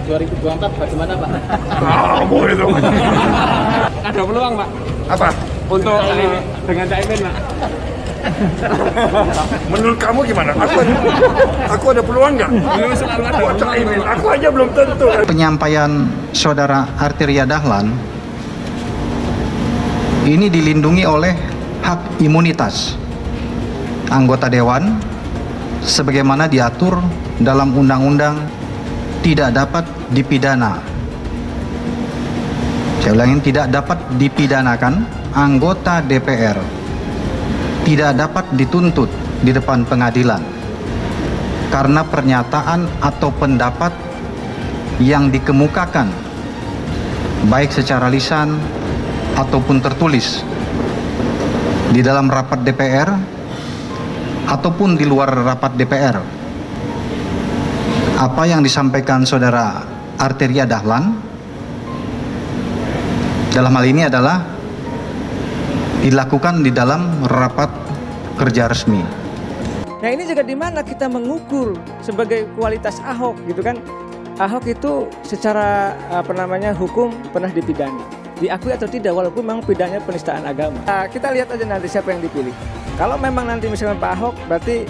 2024 bagaimana Pak? Boleh dong. Ada peluang Pak? Apa? Untuk dengan Caimin Pak? Menurut kamu gimana? Aku ada peluang nggak? Belum selalu ada Buat Caimin, aku aja belum tentu. Penyampaian Saudara Arteria Dahlan ini dilindungi oleh hak imunitas anggota dewan sebagaimana diatur dalam undang-undang tidak dapat dipidana. Saya ulangi, tidak dapat dipidanakan anggota DPR tidak dapat dituntut di depan pengadilan karena pernyataan atau pendapat yang dikemukakan baik secara lisan ataupun tertulis di dalam rapat DPR ataupun di luar rapat DPR. Apa yang disampaikan Saudara Arteria Dahlan dalam hal ini adalah dilakukan di dalam rapat kerja resmi. Nah ini juga di mana kita mengukur sebagai kualitas Ahok gitu kan. Ahok itu secara hukum pernah dipidana. Diakui atau tidak walaupun memang pidananya penistaan agama. Nah, kita lihat aja nanti siapa yang dipilih. Kalau memang nanti misalnya Pak Ahok berarti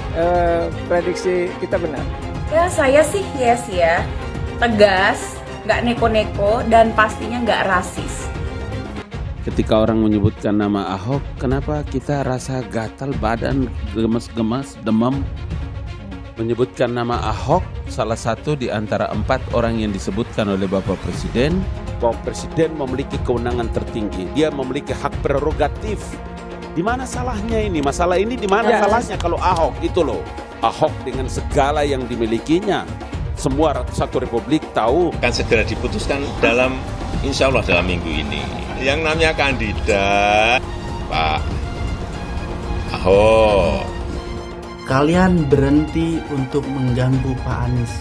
prediksi kita benar. Ya saya sih yes ya. Tegas, nggak neko-neko dan pastinya nggak rasis. Ketika orang menyebutkan nama Ahok, kenapa kita rasa gatal badan, gemas-gemas, demam? Menyebutkan nama Ahok, salah satu di antara 4 orang yang disebutkan oleh Bapak Presiden, bahwa Presiden memiliki kewenangan tertinggi. Dia memiliki hak prerogatif. Di mana salahnya ini? Masalah ini di mana salahnya kalau Ahok itu loh. Ahok dengan segala yang dimilikinya. Semua satu republik tahu. Akan segera diputuskan insya Allah dalam minggu ini. Yang namanya kandidat Pak Ahok. Kalian berhenti untuk mengganggu Pak Anies.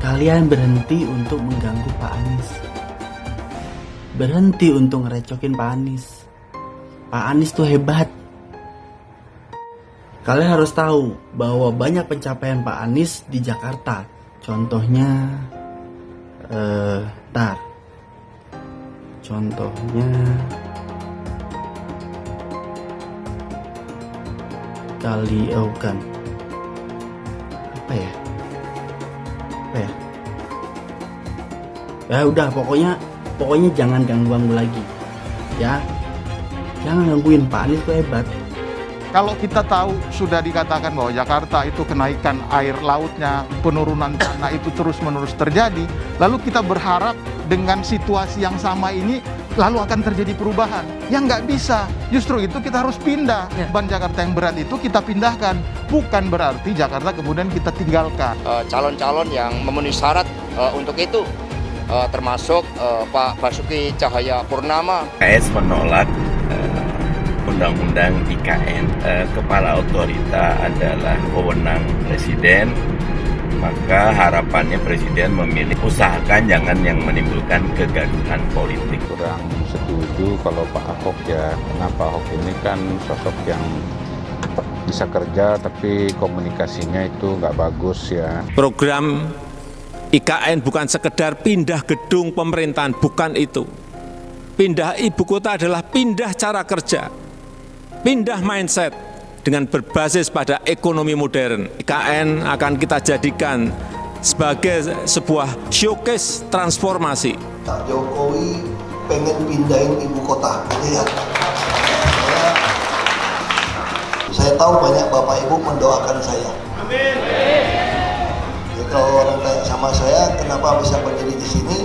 Kalian berhenti untuk mengganggu Pak Anies. Berhenti untuk ngerecokin Pak Anies. Pak Anies tuh hebat. Kalian harus tahu bahwa banyak pencapaian Pak Anies di Jakarta. Contohnya ya udah pokoknya jangan ganggu lagi ya, jangan gangguin. Pak Anies itu hebat. Kalau kita tahu sudah dikatakan bahwa Jakarta itu kenaikan air lautnya, penurunan tanah itu terus-menerus terjadi, lalu kita berharap dengan situasi yang sama ini lalu akan terjadi perubahan. Ya nggak bisa, justru itu kita harus pindah. Ban Jakarta yang berat itu kita pindahkan, bukan berarti Jakarta kemudian kita tinggalkan. Calon-calon yang memenuhi syarat untuk itu termasuk Pak Basuki Cahayapurnama. PS menolak Undang-Undang IKN. Kepala otorita adalah wewenang Presiden, maka harapannya Presiden memilih usahakan jangan yang menimbulkan kegaduhan politik. Kurang setuju kalau Pak Ahok ya, karena Pak Ahok ini kan sosok yang bisa kerja tapi komunikasinya itu nggak bagus ya. Program IKN bukan sekedar pindah gedung pemerintahan, bukan itu. Pindah ibu kota adalah pindah cara kerja, pindah mindset dengan berbasis pada ekonomi modern. IKN akan kita jadikan sebagai sebuah showcase transformasi. Pak Jokowi pengen pindahin ibu kota, ya. Saya tahu banyak Bapak Ibu mendoakan saya. Amin. Ya, kalau orang tanya sama saya, kenapa bisa berdiri di sini?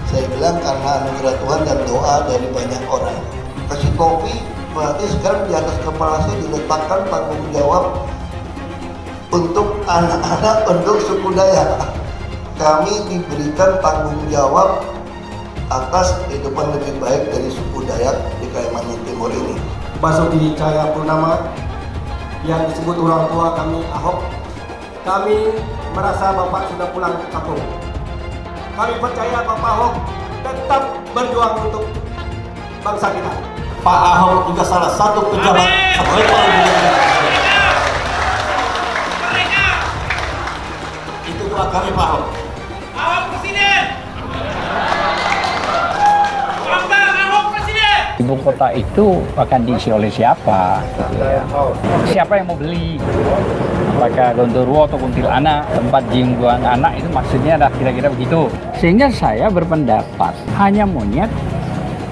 Saya bilang karena anugerah Tuhan dan doa dari banyak orang. Kasih kopi, berarti sekarang di atas kepala saya diletakkan tanggung jawab untuk anak-anak penduduk suku Dayak. Kami diberikan tanggung jawab atas kehidupan lebih baik dari suku Dayak di Kalimantan Timur ini. Basuki Cahayapurnama yang disebut orang tua kami Ahok, kami merasa Bapak sudah pulang ke kampung. Kami percaya Bapak Ahok tetap berjuang untuk bangsa kita. Pak Ahok juga salah satu pejabat terhebat di Indonesia. Itu doa kami Pak Ahok. Ibu kota itu akan diisi oleh siapa? Gitu ya. Siapa yang mau beli? Apakah Gondoruo atau Kuntilanak, tempat jingguan anak itu maksudnya adalah kira-kira begitu. Sehingga saya berpendapat hanya monyet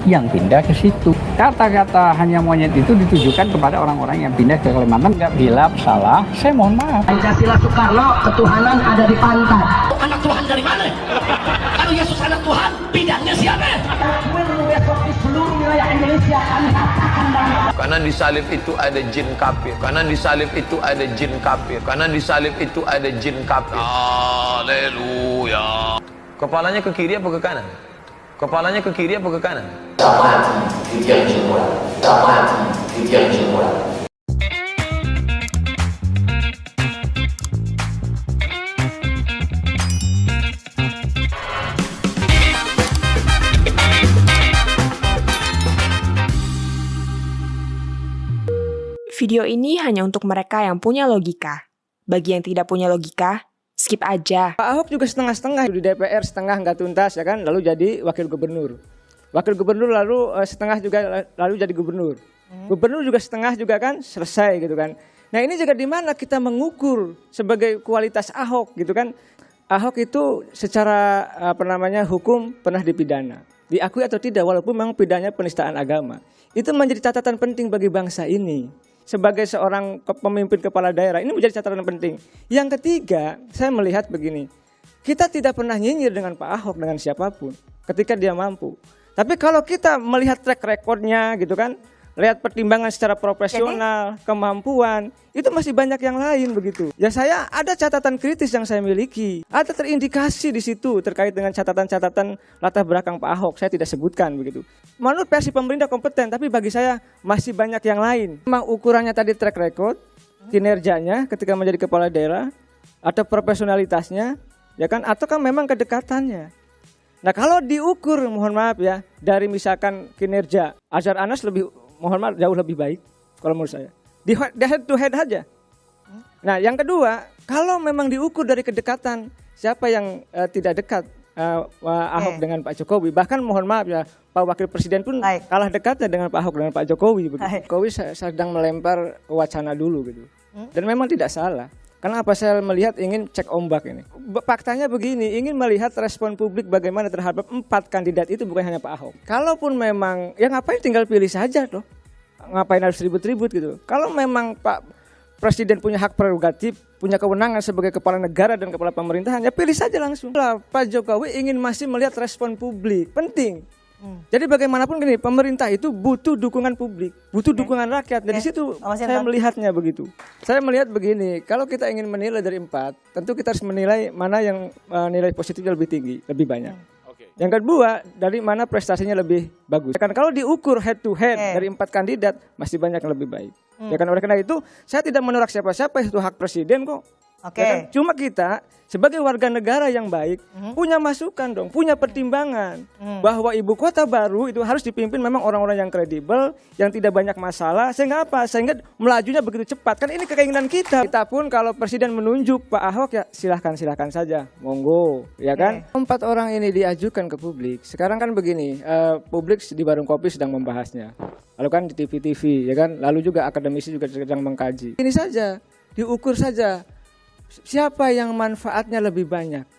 yang pindah ke situ. Kata-kata hanya monyet itu ditujukan kepada orang-orang yang pindah ke Kalimantan. Nggak bilang salah, saya mohon maaf. Pancasila Soekarno, ketuhanan ada di pantat. Anak Tuhan dari mana? Kalau Yesus anak Tuhan, bidangnya siapa? Besok di seluruh wilayah Indonesia kami katakan bahwa karena di salib itu ada jin kafir. Karena di salib itu ada jin kafir. Karena di salib itu ada jin kafir. Haleluya. Kepalanya ke kiri apa ke kanan? Kepalanya ke kiri apa ke kanan? Video ini hanya untuk mereka yang punya logika. Bagi yang tidak punya logika, skip aja. Pak Ahok juga setengah-setengah di DPR, setengah nggak tuntas ya kan, lalu jadi wakil gubernur. Wakil gubernur lalu setengah juga lalu jadi gubernur. Gubernur juga setengah juga kan selesai gitu kan. Nah ini juga di mana kita mengukur sebagai kualitas Ahok gitu kan. Ahok itu secara hukum pernah dipidana. Diakui atau tidak walaupun memang pidananya penistaan agama. Itu menjadi catatan penting bagi bangsa ini. Sebagai seorang pemimpin kepala daerah, ini menjadi catatan penting. Yang ketiga, saya melihat begini. Kita tidak pernah nyinyir dengan Pak Ahok, dengan siapapun. Ketika dia mampu. Tapi kalau kita melihat track recordnya gitu kan. Lihat pertimbangan secara profesional, kemampuan. Itu masih banyak yang lain begitu. Ya saya ada catatan kritis yang saya miliki. Ada terindikasi di situ terkait dengan catatan-catatan latar belakang Pak Ahok. Saya tidak sebutkan begitu. Menurut versi pemerintah kompeten, tapi bagi saya masih banyak yang lain. Memang ukurannya tadi track record, kinerjanya ketika menjadi kepala daerah, atau profesionalitasnya, ya kan, atau kan memang kedekatannya. Nah kalau diukur, mohon maaf ya, dari misalkan kinerja, Azhar Anas mohon maaf jauh lebih baik kalau menurut saya. Di head to head aja. Nah yang kedua, kalau memang diukur dari kedekatan, siapa yang tidak dekat Ahok dengan Pak Jokowi, bahkan mohon maaf ya, Pak Wakil Presiden pun kalah dekatnya dengan Pak Ahok dengan Pak Jokowi. Jokowi sedang melempar wacana dulu gitu. Dan memang tidak salah. Karena apa, saya melihat ingin cek ombak ini. Faktanya begini, ingin melihat respon publik bagaimana terhadap 4 kandidat itu, bukan hanya Pak Ahok. Kalaupun memang, ya ngapain tinggal pilih saja loh. Ngapain harus ribut-ribut gitu. Kalau memang Pak Presiden punya hak prerogatif, punya kewenangan sebagai kepala negara dan kepala pemerintahan, ya pilih saja langsung. Pak Jokowi ingin masih melihat respon publik, penting. Jadi bagaimanapun gini, pemerintah itu butuh dukungan publik, butuh dukungan rakyat. Dari situ saya melihatnya begitu. Saya melihat begini, kalau kita ingin menilai dari 4, tentu kita harus menilai mana yang nilai positifnya lebih tinggi, lebih banyak. Yang kedua, dari mana prestasinya lebih bagus. Kan kalau diukur head to head dari 4 kandidat, masih banyak yang lebih baik. Ya kan, oleh karena itu saya tidak menolak siapa-siapa, itu hak presiden kok. Ya kan? Cuma kita sebagai warga negara yang baik punya masukan dong, punya pertimbangan bahwa ibu kota baru itu harus dipimpin memang orang-orang yang kredibel, yang tidak banyak masalah, sehingga apa? Sehingga melajunya begitu cepat. Kan ini keinginan kita. Kita pun kalau presiden menunjuk Pak Ahok, ya silahkan saja, monggo, ya kan? 4 orang ini diajukan ke publik. Sekarang kan begini, publik di warung kopi sedang membahasnya, lalu kan di TV-TV, ya kan? Lalu juga akademisi juga sedang mengkaji. Ini saja, diukur saja. Siapa yang manfaatnya lebih banyak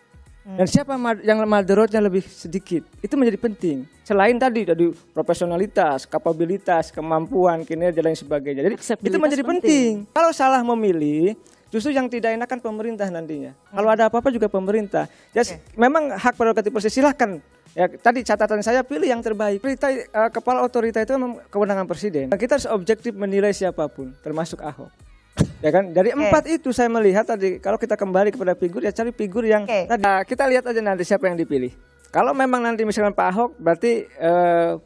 dan siapa yang madorotnya lebih sedikit, itu menjadi penting. Selain tadi profesionalitas, kapabilitas, kemampuan, kinerja dan lain sebagainya. Jadi itu menjadi penting. Kalau salah memilih, justru yang tidak enak kan pemerintah nantinya. Kalau ada apa-apa juga pemerintah. Jadi memang hak prerogatif presiden, silahkan. Ya, tadi catatan saya pilih yang terbaik. Kepala otorita itu memang kewenangan presiden. Kita harus objektif menilai siapapun, termasuk Ahok. Ya kan, dari 4 itu saya melihat tadi, kalau kita kembali kepada figur, ya cari figur yang tadi. Nah, kita lihat aja nanti siapa yang dipilih. Kalau memang nanti misalkan Pak Ahok, berarti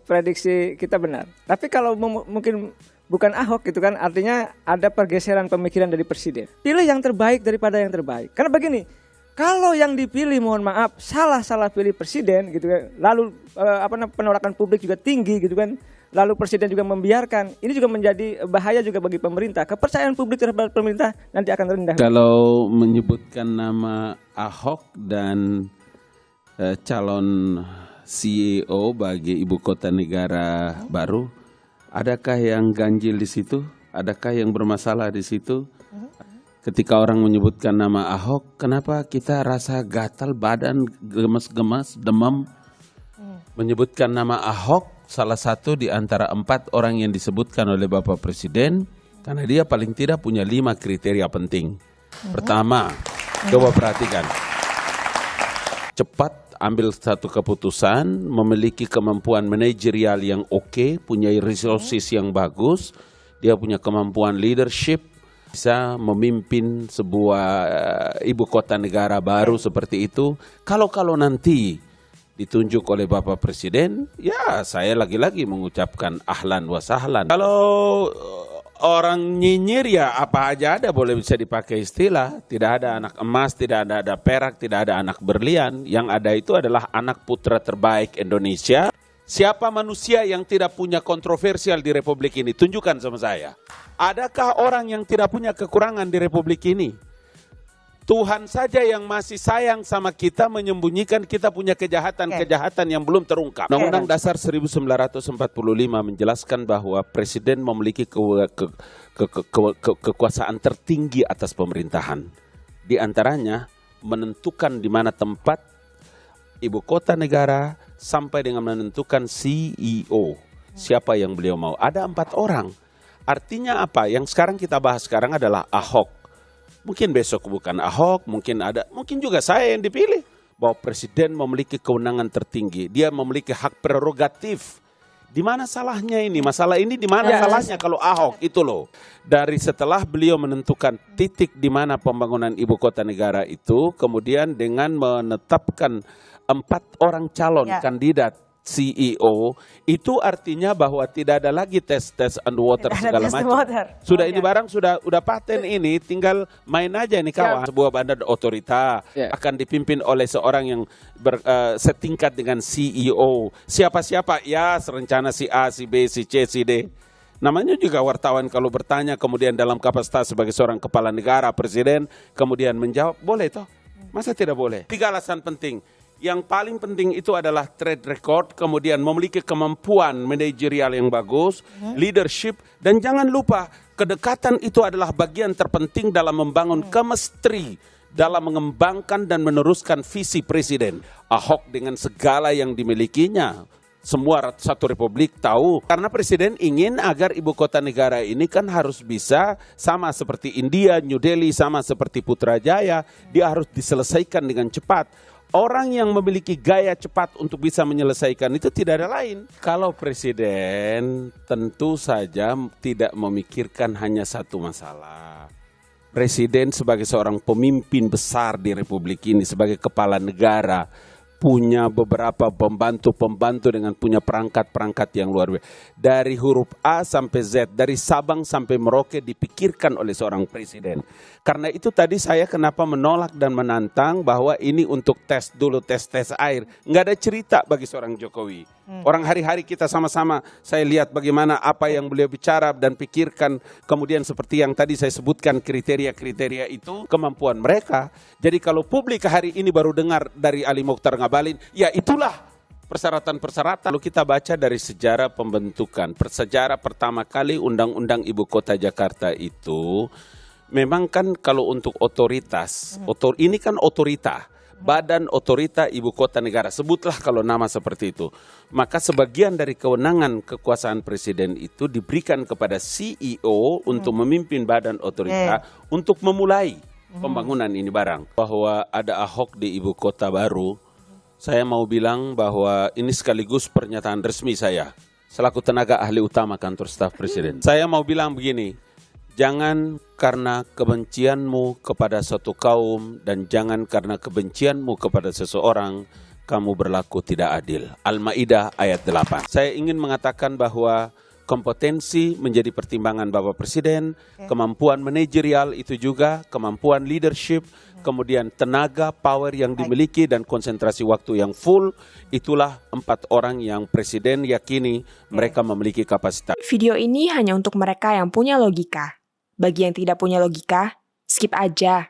prediksi kita benar. Tapi kalau mungkin bukan Ahok gitu kan, artinya ada pergeseran pemikiran dari presiden. Pilih yang terbaik daripada yang terbaik. Karena begini, kalau yang dipilih mohon maaf salah pilih presiden gitu kan, lalu penolakan publik juga tinggi gitu kan. Lalu presiden juga membiarkan, ini juga menjadi bahaya juga bagi pemerintah. Kepercayaan publik terhadap pemerintah nanti akan rendah. Kalau menyebutkan nama Ahok dan calon CEO bagi ibu kota negara baru. Adakah yang ganjil di situ? Adakah yang bermasalah di situ? Ketika orang menyebutkan nama Ahok, kenapa kita rasa gatal badan, gemas-gemas, demam? Menyebutkan nama Ahok, salah satu di antara 4 orang yang disebutkan oleh Bapak Presiden, karena dia paling tidak punya 5 kriteria penting. Pertama, coba perhatikan. Cepat ambil satu keputusan, memiliki kemampuan manajerial yang oke, punya resources yang bagus, dia punya kemampuan leadership, bisa memimpin sebuah ibu kota negara baru seperti itu. Kalau nanti ditunjuk oleh Bapak Presiden, ya saya lagi-lagi mengucapkan ahlan wa sahlan. Kalau orang nyinyir ya apa aja ada, boleh bisa dipakai istilah. Tidak ada anak emas, tidak ada perak, tidak ada anak berlian. Yang ada itu adalah anak putra terbaik Indonesia. Siapa manusia yang tidak punya kontroversial di Republik ini? Tunjukkan sama saya. Adakah orang yang tidak punya kekurangan di Republik ini? Tuhan saja yang masih sayang sama kita menyembunyikan kita punya kejahatan-kejahatan yang belum terungkap. Undang-Undang Dasar 1945 menjelaskan bahwa Presiden memiliki kekuasaan tertinggi atas pemerintahan. Di antaranya menentukan di mana tempat ibu kota negara sampai dengan menentukan CEO. Siapa yang beliau mau. Ada 4 orang. Artinya apa? Yang sekarang kita bahas sekarang adalah Ahok. Mungkin besok bukan Ahok, mungkin juga saya yang dipilih. Bahwa Presiden memiliki kewenangan tertinggi. Dia memiliki hak prerogatif. Di mana salahnya ini? Masalah ini di mana salahnya kalau Ahok itu loh. Dari setelah beliau menentukan titik di mana pembangunan ibu kota negara itu, kemudian dengan menetapkan 4 orang calon kandidat CEO, itu artinya bahwa tidak ada lagi tes underwater segala macam. Sudah ini barang sudah paten ini, tinggal main aja ini kawan. Sebuah badan otorita akan dipimpin oleh seorang yang setingkat dengan CEO. Siapa-siapa? Ya, serencana si A, si B, si C, si D. Namanya juga wartawan kalau bertanya kemudian dalam kapasitas sebagai seorang kepala negara, presiden, kemudian menjawab, boleh toh? Masa tidak boleh? 3 alasan penting. Yang paling penting itu adalah trade record, kemudian memiliki kemampuan manajerial yang bagus, leadership, dan jangan lupa kedekatan itu adalah bagian terpenting dalam membangun chemistry, dalam mengembangkan dan meneruskan visi Presiden. Ahok dengan segala yang dimilikinya, semua satu republik tahu. Karena Presiden ingin agar ibu kota negara ini kan harus bisa sama seperti India, New Delhi, sama seperti Putrajaya, dia harus diselesaikan dengan cepat. Orang yang memiliki gaya cepat untuk bisa menyelesaikan itu tidak ada lain. Kalau Presiden tentu saja tidak memikirkan hanya satu masalah. Presiden sebagai seorang pemimpin besar di Republik ini, sebagai kepala negara, punya beberapa pembantu-pembantu dengan punya perangkat-perangkat yang luar biasa. Dari huruf A sampai Z, dari Sabang sampai Merauke dipikirkan oleh seorang presiden. Karena itu tadi saya kenapa menolak dan menantang bahwa ini untuk tes dulu, tes air. Nggak ada cerita bagi seorang Jokowi. Orang hari-hari kita sama-sama, saya lihat bagaimana apa yang beliau bicara dan pikirkan. Kemudian seperti yang tadi saya sebutkan kriteria-kriteria itu, kemampuan mereka. Jadi kalau publik hari ini baru dengar dari Ali Mokhtar Ngabalin, ya itulah persyaratan-persyaratan. Kalau kita baca dari sejarah pembentukan, sejarah pertama kali Undang-Undang Ibu Kota Jakarta itu, memang kan kalau untuk otoritas, ini kan otorita. Badan Otorita Ibu Kota Negara, sebutlah kalau nama seperti itu. Maka sebagian dari kewenangan kekuasaan presiden itu diberikan kepada CEO untuk memimpin badan otorita untuk memulai pembangunan ini barang. Bahwa ada Ahok di ibu kota baru, saya mau bilang bahwa ini sekaligus pernyataan resmi saya selaku tenaga ahli utama kantor staf presiden. Saya mau bilang begini, jangan karena kebencianmu kepada suatu kaum dan jangan karena kebencianmu kepada seseorang kamu berlaku tidak adil. Al-Maidah ayat 8. Saya ingin mengatakan bahwa kompetensi menjadi pertimbangan Bapak Presiden, kemampuan manajerial itu juga, kemampuan leadership, kemudian tenaga, power yang dimiliki dan konsentrasi waktu yang full, itulah 4 orang yang Presiden yakini mereka memiliki kapasitas. Video ini hanya untuk mereka yang punya logika. Bagi yang tidak punya logika, skip aja.